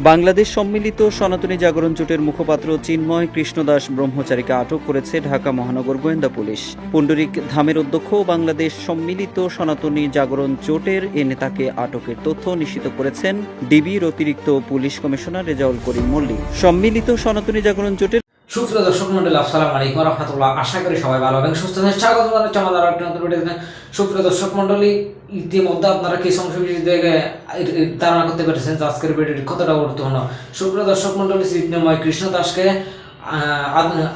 বাংলাদেশ সম্মিলিত সনাতনী জাগরণ জোটের মুখপাত্র চিন্ময় কৃষ্ণ দাস ব্রহ্মচারীকে আটক করেছে ঢাকা মহানগর গোয়েন্দা পুলিশ। পুণ্ডরিক ধামের অধ্যক্ষ বাংলাদেশ সম্মিলিত সনাতনী জাগরণ জোটের এ নেতাকে আটকের তথ্য নিশ্চিত করেছেন ডিবির অতিরিক্ত পুলিশ কমিশনার রেজাউল করিম মল্লিক। সম্মিলিত সনাতনী জাগরণ জোটের সুপ্রিয় দর্শক মন্ডলী, আসসালামু আলাইকুম ওয়া রাহমাতুল্লাহ। আশা করি সবাই ভালো এবং সুস্থ আছেন। স্বাগত জানাচ্ছি আমাদের আরেকটি নতুন ভিডিওতে। সুপ্রিয় দর্শক মন্ডলী, ইতিমধ্যে আপনারা কি সংশোধনী দেখে ধারণা করতে পেরেছেন যে আজকের ভিডিওটি কতটা গুরুত্বপূর্ণ। সুপ্রিয় দর্শক মন্ডলী, চিন্ময় কৃষ্ণ দাসকে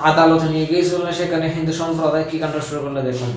আদালতে নিয়ে গিয়েছিল, সেখানে হিন্দু সম্প্রদায় কি কাণ্ড শুরু করলে দেখুন।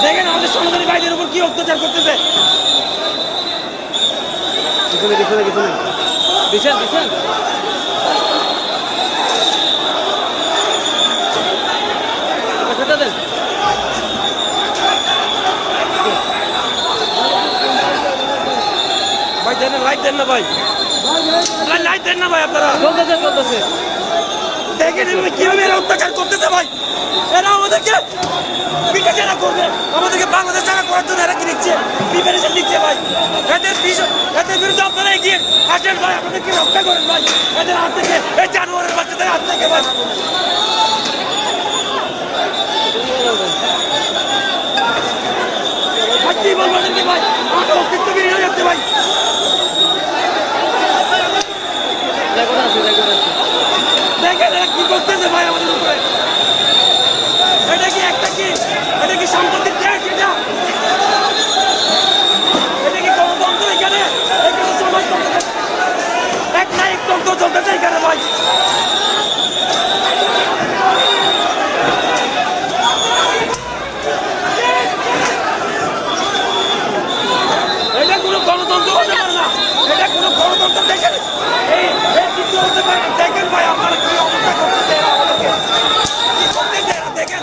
দেখেন আমাদের সনাতনী ভাইদের উপর কি অত্যাচার করতেছে। ভাই দেন লাইট দেন না ভাই, লাইট দেন না ভাই, আপনারা চলতেছে। দেখেন কিভাবে এরা অত্যাচার করতেছে ভাই। এরা আমাদেরকে বিবেচনা করবে, আমাদেরকে বাংলাদেশ টাকা করার জন্য এরা কি নিচ্ছে, প্রিপারেশন নিচ্ছে ভাই। এদের বিরুদ্ধে আপনারা এগিয়ে আসেন ভাই, আপনাদেরকে রক্ষা করেন ভাই এদের হাত থেকে, এই জানুয়ারির বাচ্চাদের হাত থেকে ভাই। কি বলবো আপনাদেরকে ভাই, আমাদের অস্তিত্ব বিলীন হয়ে যাচ্ছে ভাই। দেখেন এরা কি করতেছে ভাই আমাদের উপরে। এটা কি সম্পত্তির ট্যাক্স? এটা কি গণতন্ত্র? এখানে সমাজতন্ত্র এক নায়কতন্ত্র চলতেছে এখানে ভাই। এটা কোনো গণতন্ত্র হতে পারে না, এটা কোনো গণতন্ত্র। দেখেন এই চিত্র হতে পারে। দেখেন ভাই আপনারা কি অবস্থা করতেছে এরা আমাদেরকে, কি করতেছে এরা দেখেন।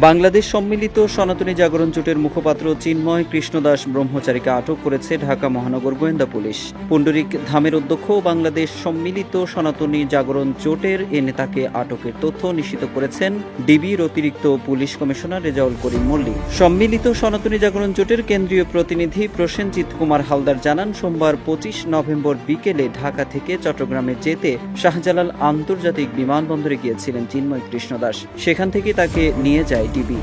বাংলাদেশ সম্মিলিত সনাতনী জাগরণ জোটের মুখপাত্র চিন্ময় কৃষ্ণ দাস ব্রহ্মচারীকে আটক করেছে ঢাকা মহানগর গোয়েন্দা পুলিশ। পুণ্ডরিক ধামের অধ্যক্ষ বাংলাদেশ সম্মিলিত সনাতনী জাগরণ জোটের এ নেতাকে আটকের তথ্য নিশ্চিত করেছেন ডিবির অতিরিক্ত পুলিশ কমিশনার রেজাউল করিম মল্লিক। সম্মিলিত সনাতনী জাগরণ জোটের কেন্দ্রীয় প্রতিনিধি প্রসেনজিৎ কুমার হালদার জানান, সোমবার 25 নভেম্বর বিকেলে ঢাকা থেকে চট্টগ্রামে যেতে শাহজালাল আন্তর্জাতিক বিমানবন্দরে গিয়েছিলেন চিন্ময় কৃষ্ণ দাস। সেখান থেকে তাকে নিয়ে যায় ডিবি।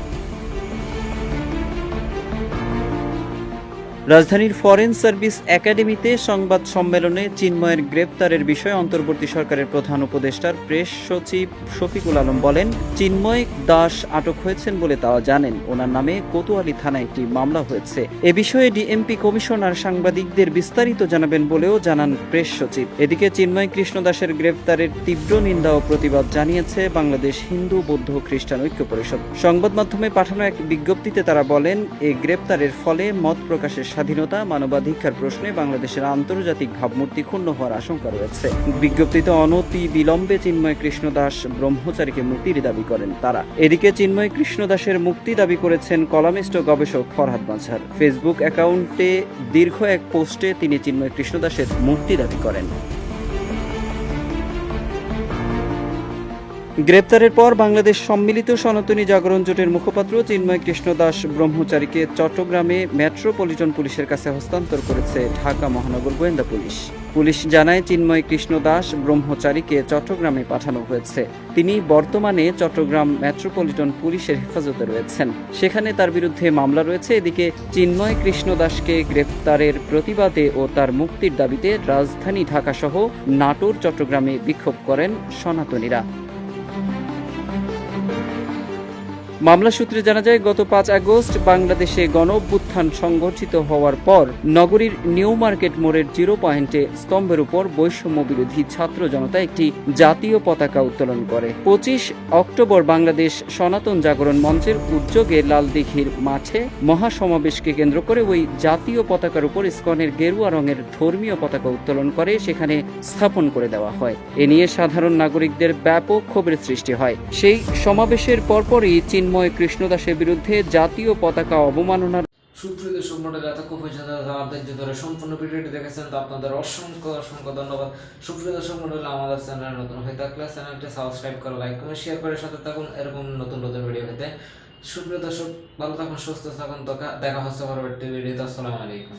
রাজধানীর ফরেন সার্ভিস একাডেমিতে সংবাদ সম্মেলনে চিন্ময়ের গ্রেপ্তারের বিষয়ে অন্তর্বর্তী সরকারের প্রধান উপদেষ্টার প্রেস সচিব শফিকুল আলম বলেন, চিন্ময় দাস আটক হয়েছেন বলে তারা জানেন। ওনার নামে কোতোয়ালি থানায় একটি মামলা হয়েছে। এ বিষয়ে ডিএমপি কমিশনার সাংবাদিকদের বিস্তারিত জানাবেন বলেও জানান প্রেস সচিব। এদিকে চিন্ময় কৃষ্ণ দাসের গ্রেপ্তারের তীব্র নিন্দা ও প্রতিবাদ জানিয়েছে বাংলাদেশ হিন্দু বৌদ্ধ খ্রিস্টান ঐক্য পরিষদ। সংবাদ মাধ্যমে পাঠানো এক বিজ্ঞপ্তিতে তারা বলেন, এই গ্রেপ্তারের ফলে মত প্রকাশের স্বাধীনতা, মানবাধিকার প্রশ্নে বাংলাদেশের আন্তর্জাতিক ভাবমূর্তি ক্ষুণ্ণ হওয়ার আশঙ্কা রয়েছে। বিজ্ঞপ্তিতে অনতি বিলম্বে চিন্ময় কৃষ্ণ দাস ব্রহ্মচারীকে মুক্তির দাবি করেন তারা। এদিকে চিন্ময় কৃষ্ণ দাসের মুক্তি দাবি করেছেন কলামিস্ট ও গবেষক ফরহাদ মাজহার। ফেসবুক অ্যাকাউন্টে দীর্ঘ এক পোস্টে তিনি চিন্ময় কৃষ্ণ দাসের মুক্তি দাবি করেন। গ্রেপ্তারের পর বাংলাদেশ সম্মিলিত সনাতনী জাগরণ জোটের মুখপাত্র চিন্ময় কৃষ্ণ দাস ব্রহ্মচারীকে চট্টগ্রামে মেট্রোপলিটন পুলিশের কাছে হস্তান্তর করেছে ঢাকা মহানগর গোয়েন্দা পুলিশ। পুলিশ জানায়, চিন্ময় কৃষ্ণ দাস ব্রহ্মচারীকে চট্টগ্রামে পাঠানো হয়েছে। তিনি বর্তমানে চট্টগ্রাম মেট্রোপলিটন পুলিশের হেফাজতে রয়েছেন। সেখানে তার বিরুদ্ধে মামলা রয়েছে। এদিকে চিন্ময় কৃষ্ণ দাসকে গ্রেপ্তারের প্রতিবাদে ও তার মুক্তির দাবিতে রাজধানী ঢাকাসহ নাটোর, চট্টগ্রামে বিক্ষোভ করেন সনাতনীরা। মামলা সূত্রে জানা যায়, গত 5 আগস্ট বাংলাদেশে গণ-অভ্যুত্থান সংঘটিত হওয়ার পর নগরীর নিউ মার্কেট মোড়ের 0 পয়েন্টে স্তম্ভের উপর বৈষম্য বিরোধী ছাত্র জনতা একটি জাতীয় পতাকা উত্তোলন করে। 25 অক্টোবর বাংলাদেশ সনাতন জাগরণ মঞ্চের উদ্যোগে লালদিঘির মাঠে মহাসমাবেশকে কেন্দ্র করে ওই জাতীয় পতাকার উপর ইসকনের গেরুয়া রঙের ধর্মীয় পতাকা উত্তোলন করে সেখানে স্থাপন করে দেওয়া হয়। এ নিয়ে সাধারণ নাগরিকদের ব্যাপক ক্ষোভের সৃষ্টি হয়। সেই সমাবেশের পরপরই চিন্ময় কৃষ্ণ দাসের বিরুদ্ধে জাতীয় পতাকা অবমাননার সুপ্রিয় দর্শক মণ্ডলী, এতক্ষণ পর্যন্ত ধৈর্য ধরে সম্পূর্ণ ভিডিওটি দেখেছেন, তো আপনাদের অসংখ্য অসংখ্য ধন্যবাদ। সুপ্রিয় দর্শক মণ্ডলী, আমাদের চ্যানেল নতুন হয়ে থাকলে চ্যানেলটি সাবস্ক্রাইব করে, লাইক করে, শেয়ার করে সাথে থাকুন এরকম নতুন নতুন ভিডিও পেতে। সুপ্রিয় দর্শক, ভালো থাকুন, সুস্থ থাকুন। দেখা হচ্ছে পরবর্তী ভিডিওতে। আসসালামু আলাইকুম।